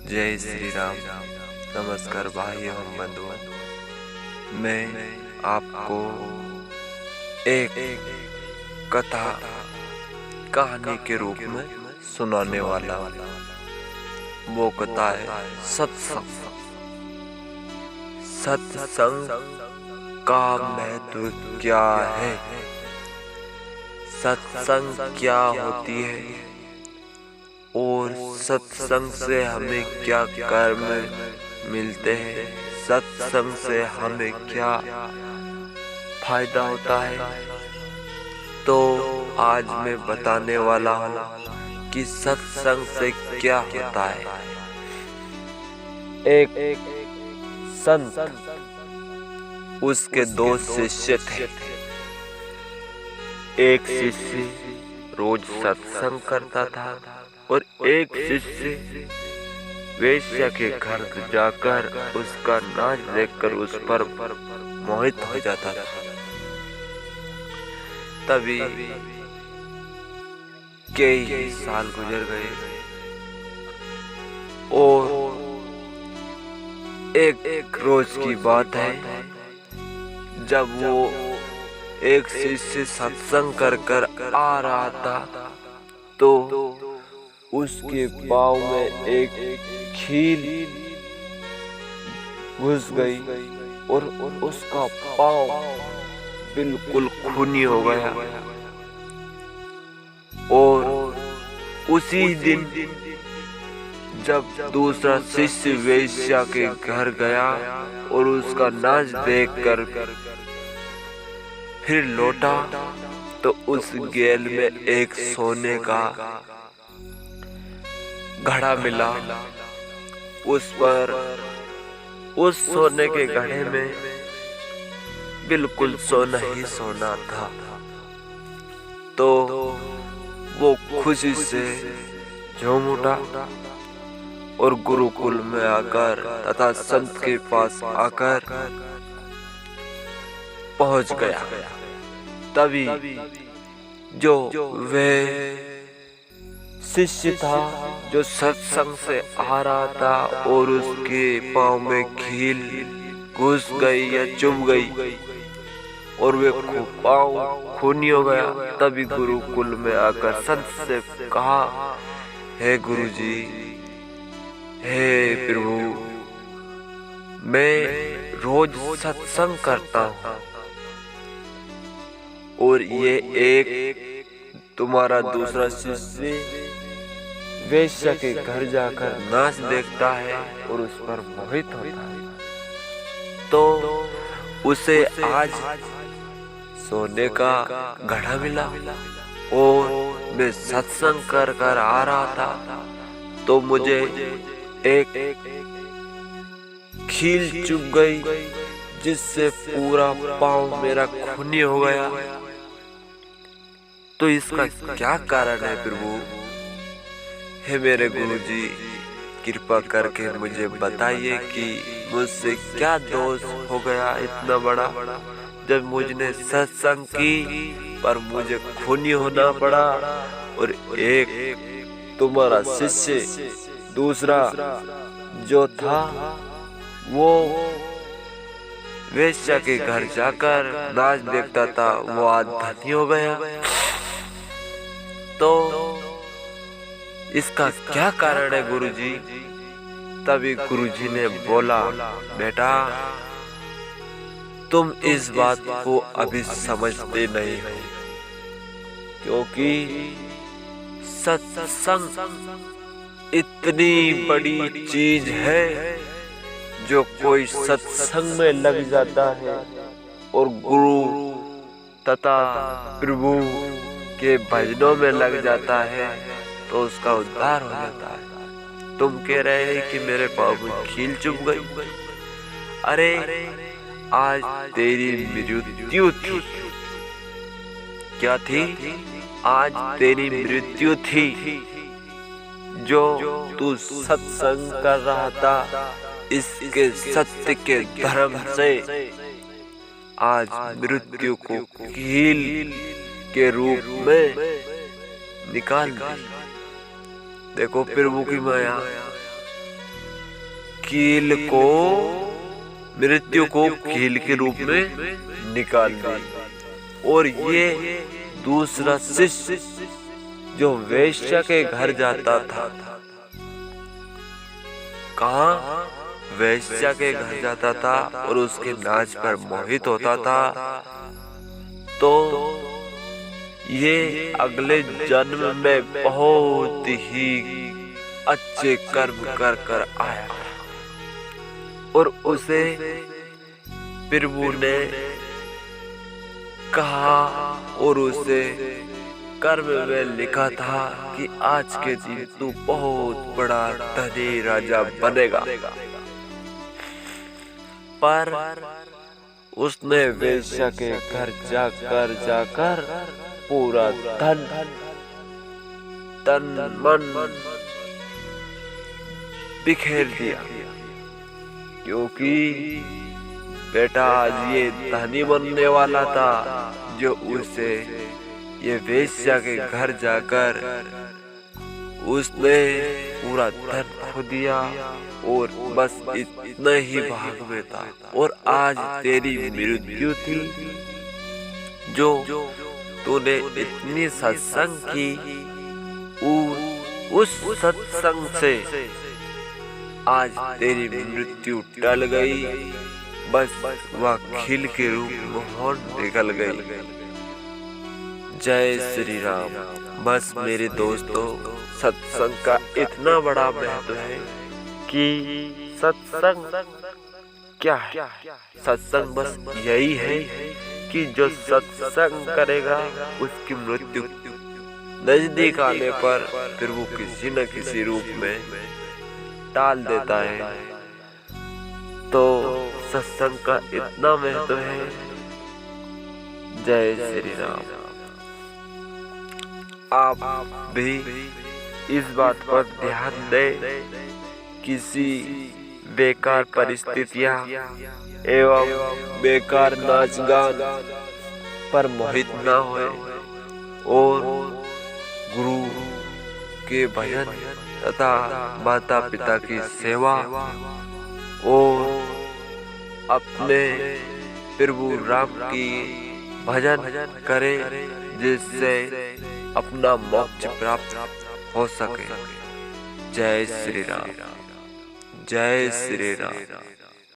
जय श्री राम। नमस्कार भाई एवं बंधुओं, मैं आपको एक कहानी के रूप में सुनाने वाला हूँ। वो कथा है सत्संग। सत्संग का महत्व क्या है? सत्संग क्या होती है और सत्संग से हमें क्या कर्म मिलते हैं? सत्संग से हमें क्या फायदा होता है? तो आज मैं बताने वाला हूँ कि सत्संग से क्या होता है। एक संत, उसके दो शिष्य थे। एक शिष्य रोज सत्संग करता था और एक शिष्य वेश्या के घर जाकर उसका नाच देखकर उस पर मोहित हो जाता था। तभी कई साल गुजर गए और एक रोज की बात है, जब वो एक शिष्य सत्संग कर आ रहा था तो उसके पाँव में एक खील घुस गई और उसका पाँव बिल्कुल खूनी हो गया। और उसी दिन जब दूसरा शिष्य वेश्या के घर गया और उसका नाच देखकर फिर लौटा तो उस गैल में एक सोने का घड़ा मिला। उस पर उस सोने के घड़े में बिल्कुल सोना ही सोना था। तो वो खुशी से झूम उठा और गुरुकुल में आकर तथा संत के पास आकर पहुंच गया। तभी जो वह शिष्य था जो सत्संग से आ रहा था और उसके पाँव में खील घुस गई या चुभ गई और वे पाँव खूनी हो गया। तभी गुरुकुल में आकर संत से कहा, हे गुरुजी, हे प्रभु, मैं रोज सत्संग करता हूँ और ये एक तुम्हारा दूसरा शिष्य वेश्या के घर जाकर नाच देखता है और उस पर मोहित होता है, तो उसे आज सोने का घड़ा मिला और मैं सत्संग कर आ रहा था तो मुझे एक खील चुभ गई जिससे पूरा पाँव मेरा खूनी हो गया। तो इसका क्या कारण है प्रभु? हे मेरे गुरुजी, कृपा करके मुझे बताइए कि मुझसे क्या दोष हो गया इतना बड़ा, जब मुझने सत्संग की पर मुझे खूनी होना पड़ा और एक तुम्हारा शिष्य दूसरा जो था वो वेश्या के घर जाकर नाच देखता था, वो आज धनी हो गया। तो इसका क्या कारण है गुरुजी? तभी गुरुजी ने बोला, बेटा, तुम इस बात को अभी समझते नहीं हो, क्योंकि सत्संग इतनी बड़ी चीज है। जो कोई सत्संग में लग जाता है और गुरु तथा प्रभु के भजनों में लग जाता है तो उसका उद्धार हो जाता है। तुम कह रहे हैं कि मेरे पाँव में खील चुभ गई। अरे आज तेरी मृत्यु थी। क्या थी? आज तेरी मृत्यु थी। जो तू सत्संग कर रहा था, इसके सत्य के धर्म से आज मृत्यु को खील के रूप में निकाल दी। देखो प्रभु की माया, कील को, मृत्यु को कील के रूप में निकाल दी। और ये दूसरा शिष्य जो वेश्या के घर जाता था, कहाँ? वेश्या के घर जाता था और उसके नाच पर मोहित होता था, तो ये अगले जन्म में बहुत ही अच्छे कर्म कर कर आया और उसे प्रभु ने कहा और उसे कर्म में लिखा था कि आज के दिन तू बहुत बड़ा धनी राजा बनेगा। पर उसने वेश्या के घर जाकर पूरा तन मन बिखेर दिया, क्योंकि बेटा आज ये धनी बनने वाला था, जो उसे ये वेश्या के घर जाकर उसने पूरा धन खो दिया और बस इतना ही भाग में था। और आज तेरी मृत्यु थी, जो तूने इतनी सत्संग की, उस सत्संग से आज तेरी मृत्यु टल गई, बस वह खिल के रूप में निकल गई। जय श्री राम। बस मेरे दोस्तों, सत्संग का इतना बड़ा महत्व है कि सत्संग क्या है? सत्संग बस यही है कि जो सत्संग करेगा उसकी मृत्यु नजदीक आने पर फिर वो किसी न किसी रूप में टाल देता है। तो सत्संग का इतना महत्व है। जय श्री राम। आप भी इस बात पर ध्यान दें, किसी बेकार परिस्थितियां एवं बेकार नाच गान पर मोहित ना होए और गुरु के भजन तथा माता पिता की सेवा और अपने प्रभु राम की भजन करें, जिससे अपना मोक्ष प्राप्त हो सके। जय श्री राम। जय श्री राम।